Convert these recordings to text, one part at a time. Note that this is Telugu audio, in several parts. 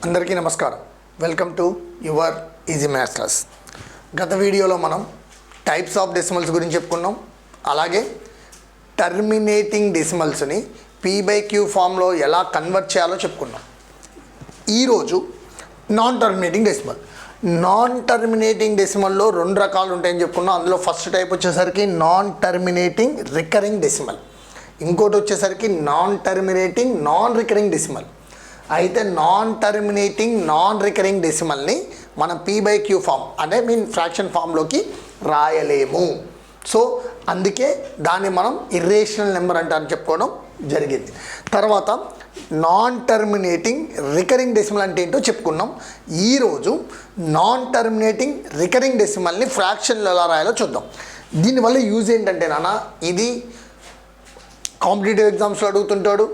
అందరికీ నమస్కారం. Welcome to your easy maths class. గత వీడియోలో మనం టైప్స్ ఆఫ్ డెసిమల్స్ గురించి చెప్పుకున్నాం. అలాగే టర్మినేటింగ్ డెసిమల్స్ని p/q ఫామ్లో ఎలా కన్వర్ట్ చేయాలో చెప్పుకున్నాం. ఈరోజు నాన్ టర్మినేటింగ్ డెసిమల్లో రెండు రకాలు ఉంటాయని చెప్పుకున్నాం. అందులో ఫస్ట్ టైప్ వచ్చేసరికి నాన్ టర్మినేటింగ్ రికరింగ్ డెసిమల్, ఇంకోటి వచ్చేసరికి non terminating non recurring decimal. అయితే నాన్ టర్మినేటింగ్ నాన్ రికరింగ్ డెసిమల్ని మనం p/q ఫామ్ అంటే ఫ్రాక్షన్ ఫామ్లోకి రాయలేము. సో అందుకే దాన్ని మనం ఇర్రేషనల్ నెంబర్ అంటారని చెప్పుకోవడం జరిగింది. తర్వాత నాన్ టర్మినేటింగ్ రికరింగ్ డెసిమల్ అంటే ఏంటో చెప్పుకున్నాం. ఈరోజు నాన్ టర్మినేటింగ్ రికరింగ్ డెసిమల్ని ఫ్రాక్షన్లో ఎలా రాయాలో చూద్దాం. దీనివల్ల యూజ్ ఏంటంటే ఇది కాంపిటేటివ్ ఎగ్జామ్స్లో అడుగుతుంటాడు.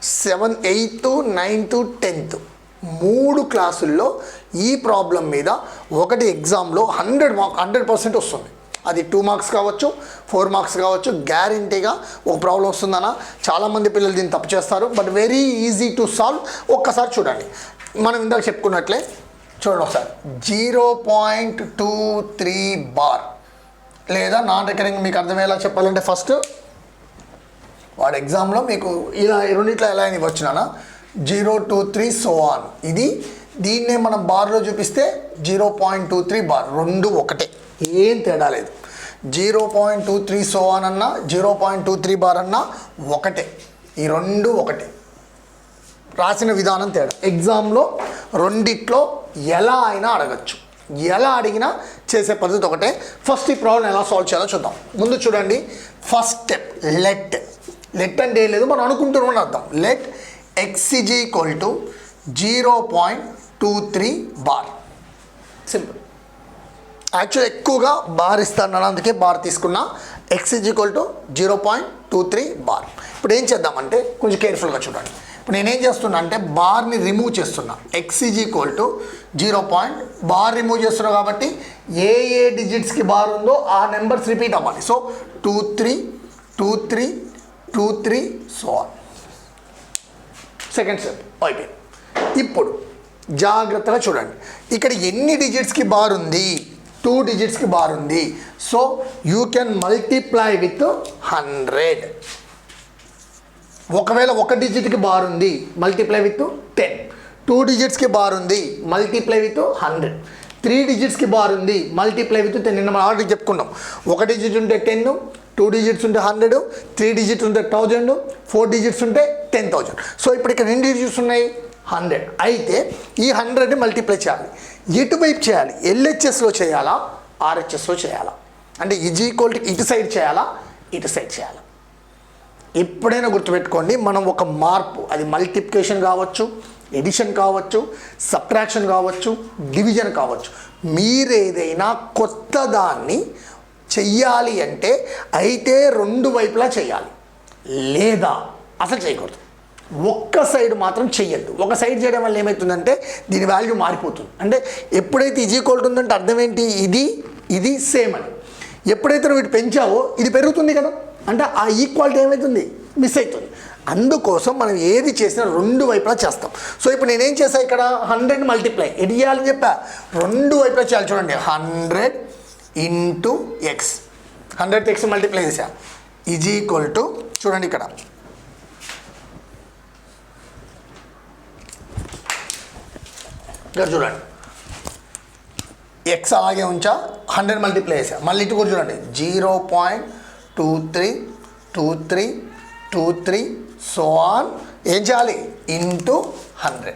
7th, 8th, 9th, 10th 3 క్లాసుల్లో ఈ ప్రాబ్లం మీద ఒకటి ఎగ్జామ్లో 100% వస్తుంది. అది 2 మార్క్స్ కావచ్చు, 4 మార్క్స్ కావచ్చు. గ్యారంటీగా ఒక ప్రాబ్లం వస్తుందన్న చాలామంది పిల్లలు దీన్ని తప్పు చేస్తారు. But very easy to solve. ఒక్కసారి చూడండి. మనం ఇందాక చెప్పుకున్నట్లే చూడండి ఒకసారి. 0.23 బార్ లేదా నాన్ రికరింగ్ మీకు అర్థమయ్యేలా చెప్పాలంటే ఫస్ట్ వాడు ఎగ్జామ్లో మీకు ఇలా రెండిట్లో ఎలా అని ఇవ్వచ్చునా 0.23 సో ఆన్. దీన్నే మనం బార్లో చూపిస్తే 0.23 బార్, రెండు ఒకటే, ఏం తేడా లేదు. 0.23 సో ఆన్ అన్నా 0.23 బార్ అన్నా ఒకటే, ఈ రెండు ఒకటే. రాసిన విధానం తేడా. ఎగ్జామ్లో రెండిట్లో ఎలా అయినా అడగచ్చు, ఎలా అడిగినా చేసే పద్ధతి ఒకటే. ఫస్ట్ ఈ ప్రాబ్లం ఎలా సాల్వ్ చేయాలో చూద్దాం. ముందు చూడండి, ఫస్ట్ స్టెప్ లెట్ అంటే ఏం లేదు, మనం అనుకుంటున్నామని అర్థం. Let x = 0.23 bar. Simple. Actual ఎక్కువగా బార్ ఇస్తాను, అందుకే బార్ తీసుకున్నా. x = 0.23 bar. ఇప్పుడు ఏం చేద్దామంటే కొంచెం కేర్ఫుల్గా చూడండి. ఇప్పుడు నేనేం చేస్తున్నా అంటే బార్ని రిమూవ్ చేస్తున్నా. x = 0. బార్ రిమూవ్ చేస్తున్నా కాబట్టి ఏ డిజిట్స్కి బార్ ఉందో ఆ నెంబర్స్ రిపీట్ అవ్వాలి. So 23 so on. Second step అయిపోయింది. ఇప్పుడు జాగ్రత్తగా చూడండి, ఇక్కడ ఎన్ని డిజిట్స్కి బార్ ఉంది? 2 డిజిట్స్కి బార్ ఉంది. So you can multiply with 100. ఒకవేళ ఒక డిజిట్కి బార్ ఉంది, మల్టిప్లై విత్ 10. 2 డిజిట్స్కి బార్ ఉంది, మల్టిప్లై విత్ 100. 3 డిజిట్స్కి బార్ ఉంది, మల్టిప్లై విత్ 10. నిన్న మనం ఆల్రెడీ చెప్పుకున్నాం. ఒక డిజిట్ ఉంటే 10, 2 డిజిట్స్ ఉంటే 100, 3 డిజిట్స్ ఉంటే 1000, 4 డిజిట్స్ ఉంటే 10,000. సో ఇప్పుడు ఇక్కడ ఎన్ని డిజిట్స్ ఉన్నాయి? 100. అయితే ఈ 100ని మల్టిప్లై చేయాలి. ఎటువైపు చేయాలి? LHSలో చేయాలా, RHSలో చేయాలా? అంటే ఇటు సైడ్ చేయాలా, ఇటు సైడ్ చేయాలా? ఎప్పుడైనా గుర్తుపెట్టుకోండి, మనం ఒక మార్పు, అది మల్టిప్లికేషన్ కావచ్చు, ఎడిషన్ కావచ్చు, సబ్ట్రాక్షన్ కావచ్చు, డివిజన్ కావచ్చు, మీరేదైనా కొత్త దాన్ని చెయ్యాలి అంటే అయితే రెండు వైపులా చేయాలి, లేదా అసలు చేయకూడదు. ఒక్క సైడ్ మాత్రం చెయ్యొద్దు. ఒక సైడ్ చేయడం వల్ల ఏమవుతుందంటే దీని వాల్యూ మారిపోతుంది. అంటే ఎప్పుడైతే ఉందంటే అర్థం ఏంటి? ఇది సేమ్ అని. ఎప్పుడైతే నువ్వు ఇటు పెంచావో ఇది పెరుగుతుంది కదా, అంటే ఆ ఈక్వాలిటీ ఏమవుతుంది? మిస్ అవుతుంది. అందుకోసం మనం ఏది చేసినా రెండు వైపులా చేస్తాం. సో ఇప్పుడు నేనేం చేసా, ఇక్కడ 100 మల్టిప్లై ఎటు చేయాలని చెప్పా, రెండు వైపులా చేయాలి. చూడండి, 100 × x, 100తో x మల్టిప్లై చేసా = చూడండి ఇక్కడ చూడండి, x అలాగే ఉంచా, 100 మల్టిప్లై చేసా. మళ్ళీ ఇటు కూడా చూడండి, 0.23 సో ఆన్. ఏం చేయాలి? × 100.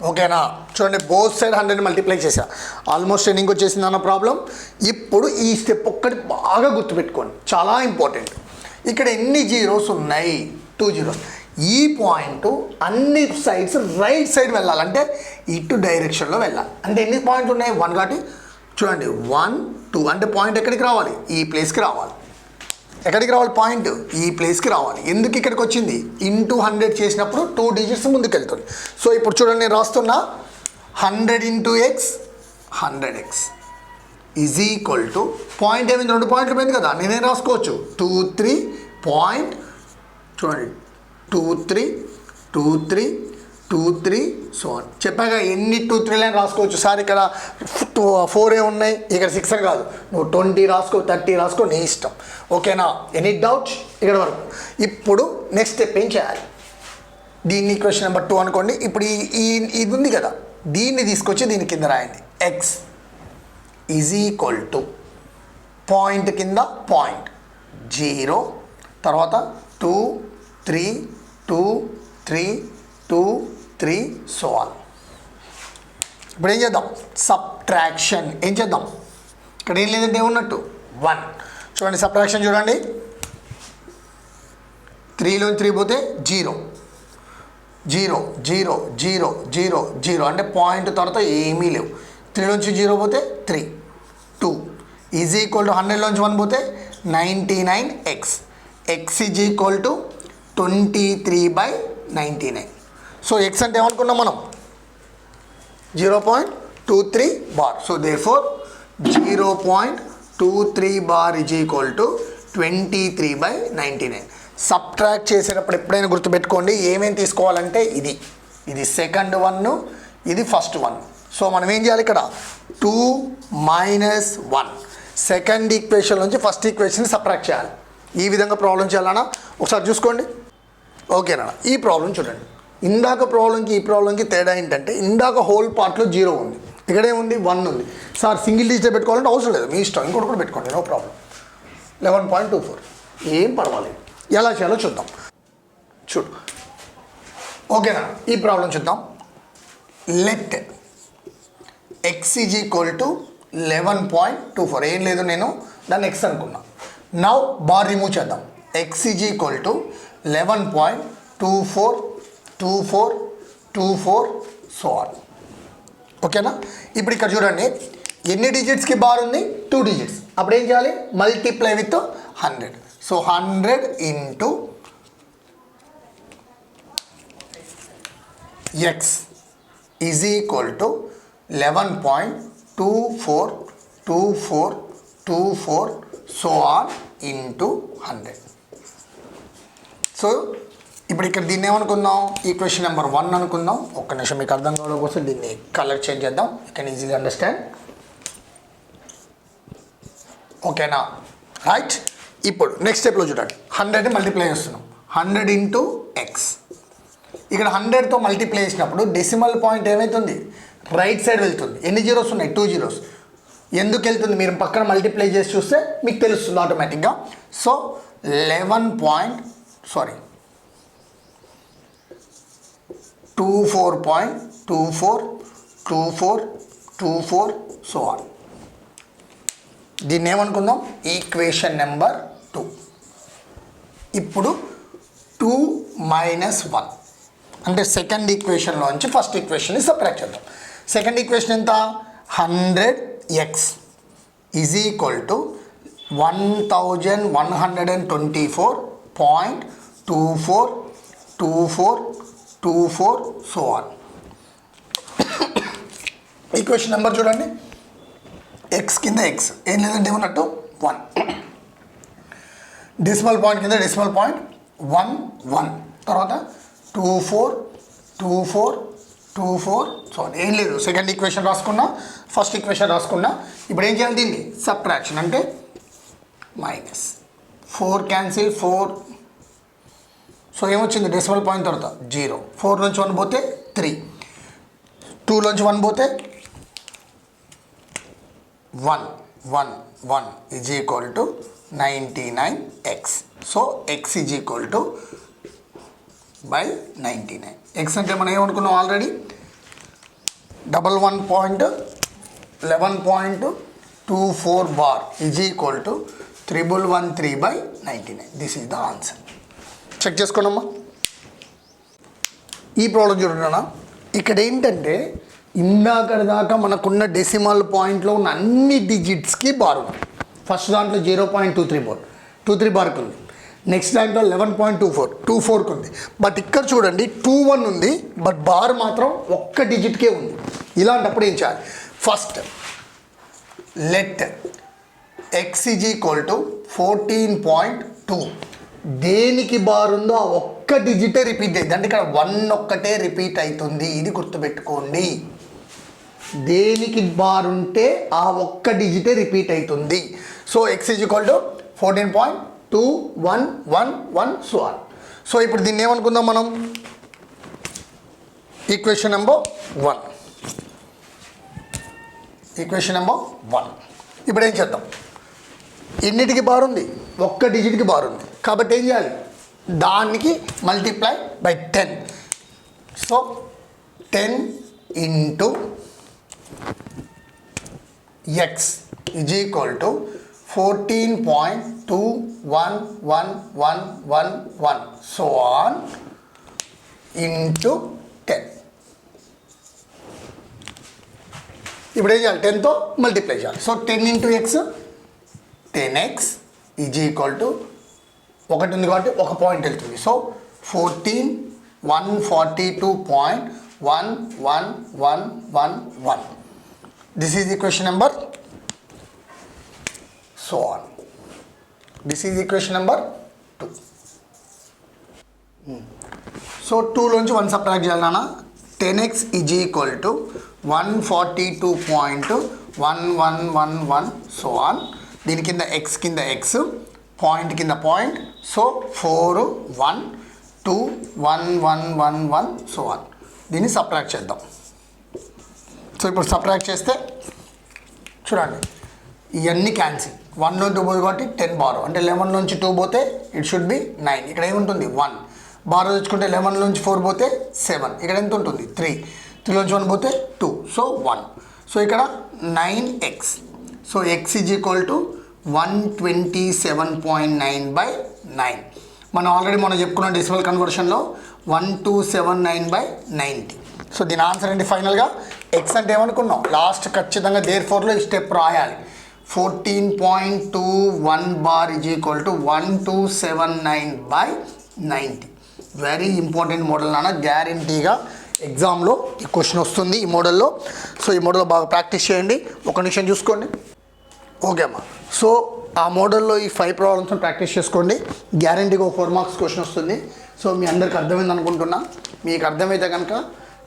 ఓకేనా? చూడండి, బోత్ సైడ్ 100 మల్టిప్లై చేసా. ఆల్మోస్ట్ ఎండింగ్ వచ్చేసింది అన్న ప్రాబ్లం. ఇప్పుడు ఈ స్టెప్ ఒక్కటి బాగా గుర్తుపెట్టుకోండి, చాలా ఇంపార్టెంట్. ఇక్కడ ఎన్ని జీరోస్ ఉన్నాయి? 2 జీరోస్. ఈ పాయింట్ అన్ని సైడ్స్ రైట్ సైడ్ వెళ్ళాలంటే ఇటు డైరెక్షన్లో వెళ్ళాలి. అంటే ఎన్ని పాయింట్లు ఉన్నాయి? 1 కాబట్టి చూడండి, 1 2 అంటే పాయింట్ ఎక్కడికి రావాలి? ఈ ప్లేస్కి రావాలి. ఎక్కడికి రావాలి? పాయింట్ ఈ ప్లేస్కి రావాలి. ఎందుకు ఇక్కడికి వచ్చింది? × 100 చేసినప్పుడు 2 డిజిట్స్ ముందుకు వెళ్తుంది. సో ఇప్పుడు చూడండి, నేను రాస్తున్నా 100 × x 100x = పాయింట్ ఏమైంది? 2 పాయింట్లు పోయింది కదా, నేనేం రాసుకోవచ్చు? 23 పాయింట్ చూడండి 23 23 2 3 సో అని చెప్పాక ఎన్ని 2 3 లైన్ రాసుకోవచ్చు సార్ ఇక్కడ 4 ఉన్నాయి ఇక్కడ 6 అని కాదు నువ్వు 20 రాసుకో 30 రాసుకో నీ ఇష్టం ఓకేనా ఎనీ డౌట్స్ ఇక్కడ వరకు ఇప్పుడు నెక్స్ట్ స్టెప్ ఏం చేయాలి దీన్ని ఈక్వేషన్ నెంబర్ 2 అనుకోండి ఇప్పుడు ఇది ఉంది కదా దీన్ని తీసుకొచ్చి దీని కింద రాయండి X is equal to point కింద పాయింట్ 0 తర్వాత 2 3 2 3 2 3 సో ఆన్ ఇప్పుడు ఏం చేద్దాం సబ్ట్రాక్షన్ ఏం చేద్దాం ఇక్కడ ఏం లేదంటే ఏమున్నట్టు 1 చూడండి సబ్ట్రాక్షన్ చూడండి 3లో 3 పోతే 0 0 0 0 0 0 అంటే పాయింట్ తర్వాత ఏమీ లేవు 3లోంచి 0 పోతే 3 2 ఈజ్ ఈక్వల్ టు 100లోంచి 1 పోతే 99x x is equal to 23/99 so X అంటే ఏమనుకున్నాం మనం 0.23 bar so therefore 0.23 bar is equal to 23/99 subtract చేసేటప్పుడు ఎప్పుడైనా గుర్తుపెట్టుకోండి ఏమేమి తీసుకోవాలంటే ఇది సెకండ్ వన్ ఇది ఫస్ట్ వన్ సో మనం ఏం చేయాలి ఇక్కడ 2 - 1 సెకండ్ ఈక్వేషన్ నుంచి ఫస్ట్ ఈక్వేషన్ సబ్ట్రాక్ట్ చేయాలి ఈ విధంగా ప్రాబ్లం చేయాలన్నా ఒకసారి చూసుకోండి ఓకేనా ఈ ప్రాబ్లం చూడండి ఇందాక ప్రాబ్లంకి ఈ ప్రాబ్లంకి తేడా ఏంటంటే ఇందాక హోల్ పార్ట్లో 0 ఉంది ఇక్కడేముంది 1 ఉంది సార్ సింగిల్ డిజిట్ పెట్టుకోవాలంటే అవసరం లేదు మీ ఇష్టం ఇంకోటి కూడా పెట్టుకోండి నో ప్రాబ్లం 11.24 ఏం పర్వాలేదు ఎలా చేయాలో చూద్దాం చూడు ఓకేనా ఈ ప్రాబ్లం చూద్దాం let X is equal to 11.24 ఏం లేదు నేను దాన్ని ఎక్స్ అనుకున్నా నౌ బార్ రిమూవ్ చేద్దాం X is equal to 11.24 so on ఓకేనా ఇప్పుడు ఇక్కడ చూడండి ఎన్ని డిజిట్స్కి బార్ ఉంది 2 డిజిట్స్ అప్పుడు ఏం చేయాలి multiply with 100 so 100 into X is equal to 11.24 so on into 100 so ఇప్పుడు ఇక్కడ దీన్ని ఏమనుకుందాం ఈక్వేషన్ నెంబర్ 1 అనుకుందాం ఒక్క నిమిషం మీకు అర్థం కావడం కోసం దీన్ని కలర్ చేంజ్ చేద్దాం యూ కెన్ ఈజీలీ అండర్స్టాండ్ ఓకేనా రైట్ ఇప్పుడు నెక్స్ట్ స్టెప్లో చూడండి 100ని మల్టిప్లై చేస్తున్నాం 100 ఇంటూ ఎక్స్ ఇక్కడ 100తో మల్టిప్లై చేసినప్పుడు డెసిమల్ పాయింట్ ఏమవుతుంది రైట్ సైడ్ వెళ్తుంది ఎన్ని జీరోస్ ఉన్నాయి 2 జీరోస్ ఎందుకు వెళ్తుంది మీరు పక్కన మల్టిప్లై చేసి చూస్తే మీకు తెలుస్తుంది ఆటోమేటిక్గా సో 24.24 సో ఆన్ దీన్ని ఏమనుకుందాం ఈక్వేషన్ నెంబర్ 2 ఇప్పుడు 2 - 1 అంటే సెకండ్ ఈక్వేషన్లోంచి ఫస్ట్ ఈక్వేషన్ని సబ్ట్రాక్ట్ చేద్దాం సెకండ్ ఈక్వేషన్ ఎంత 100x is equal to 1124.24 so on equation number చూడండి ఎక్స్ కింద ఎక్స్ ఏం లేదంటే ఏమన్నట్టు 1 డెసిమల్ పాయింట్ కింద డెసిమల్ పాయింట్ 1 తర్వాత 24 సో ఏం లేదు సెకండ్ ఈక్వేషన్ రాసుకున్నా ఫస్ట్ ఈక్వేషన్ రాసుకున్నా ఇప్పుడు ఏం చేయాలి దీన్ని సబ్ట్రాక్షన్ అంటే -4 క్యాన్సిల్ 4 సో ఏమొచ్చింది డెసిమల్ పాయింట్ తర్వాత 0 4 నుంచి 1 పోతే 3 2 నుంచి 1 పోతే 1 is equal to 99x so x is equal to by 99 x అంటే మనం ఏమనుకున్నాం already 11.24 bar is equal to 1113/99 this is the answer check చేసుకోండమ్మా ఈ ప్రాబ్లం చూడండి ఇక్కడ ఏంటంటే ఇందాకటి దాకా మనకున్న డెసిమల్ పాయింట్లో ఉన్న అన్ని డిజిట్స్కి బార్ ఉంది ఫస్ట్ దాంట్లో 0.23 బార్కి ఉంది నెక్స్ట్ దాంట్లో 11.24 ఉంది బట్ ఇక్కడ చూడండి 21 ఉంది బట్ బార్ మాత్రం ఒక్క డిజిట్కే ఉంది ఇలాంటప్పుడు ఏం చేయాలి first let X is equal to 14.2 దేనికి బార్ ఉందో ఆ ఒక్క డిజిటే రిపీట్ అవుతుంది, అంటే ఇక్కడ 1 ఒక్కటే రిపీట్ అవుతుంది. ఇది గుర్తుపెట్టుకోండి. దేనికి బార్ ఉంటే ఆ ఒక్క డిజిటే రిపీట్ అవుతుంది. So x is equal to 14.2111 so on. So ఇప్పుడు దీన్ని ఏమనుకుందాం మనం, ఈక్వేషన్ నెంబర్ 1. Equation number 1. ఇప్పుడు ఏం చేద్దాం, ఎన్నిటికి బార్ ఉంది, ఒక్క డిజిట్కి బార్ ఉంది కాబట్టి ఏం చేయాలి, దానికి multiply by 10. So 10 into x is equal to 14.211111 so on into 10. ఇప్పుడు ఏం చేయాలి, 10తో మల్టిప్లై చేయాలి. So 10 into x 10x is equal to, ఒకటి ఉంది కాబట్టి ఒక పాయింట్ వెళ్తుంది. So 14,142.1111. This is equation number so on. This is equation number 2. So 2లోంచి 1 సబ్ట్రాక్ట్ చేయాలి నాన్న. 10x is equal to 142.1111 so on. దీని కింద x కింద x, పాయింట్ కింద పాయింట్. So 4 1 2 1 1 1 1 so on. దీన్ని సబ్ట్రాక్ట్ చేద్దాం. సో ఇప్పుడు సబ్ట్రాక్ట్ చేస్తే చూడండి ఇవన్నీ క్యాన్సిల్. 1 నుంచి 2 పోయి కాబట్టి 10 బారో, అంటే 11 నుంచి 2 పోతే ఇట్ షుడ్ బి 9. ఇక్కడ ఏముంటుంది 1. బారో తెచ్చుకుంటే 11 నుంచి 4 పోతే 7. ఇక్కడ ఎంత ఉంటుంది 3. 3 నుంచి 1 పోతే 2. సో 1. సో ఇక్కడ 9x. So x is equal to 127.9/9. మనం ఆల్రెడీ మనం చెప్పుకున్న డెసిమల్ కన్వర్షన్లో 1279/90. సో దీని ఆన్సర్ ఏంటి ఫైనల్గా, ఎక్స్ అంటే ఏమనుకున్నాం లాస్ట్ ఖచ్చితంగా దేర్ ఫోర్లో ఈ స్టెప్ రాయాలి. 14.21 bar is equal to 1279/90. Very important model నాన్న, గ్యారంటీగా ఎగ్జామ్లో ఈ క్వశ్చన్ వస్తుంది ఈ మోడల్లో. సో ఈ మోడల్లో బాగా ప్రాక్టీస్ చేయండి. ఒక నిమిషం చూసుకోండి. ఓకే అమ్మా. సో ఆ మోడల్లో ఈ 5 ప్రాబ్లమ్స్ని ప్రాక్టీస్ చేసుకోండి. గ్యారంటీగా 4 మార్క్స్ క్వశ్చన్ వస్తుంది. సో మీ అందరికి అర్థమైంది అనుకుంటున్నా. మీకు అర్థమైతే కనుక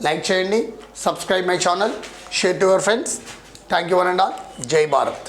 లైక్ చేయండి, subscribe my channel, share to your friends. Thank you one and all. జై భారత్.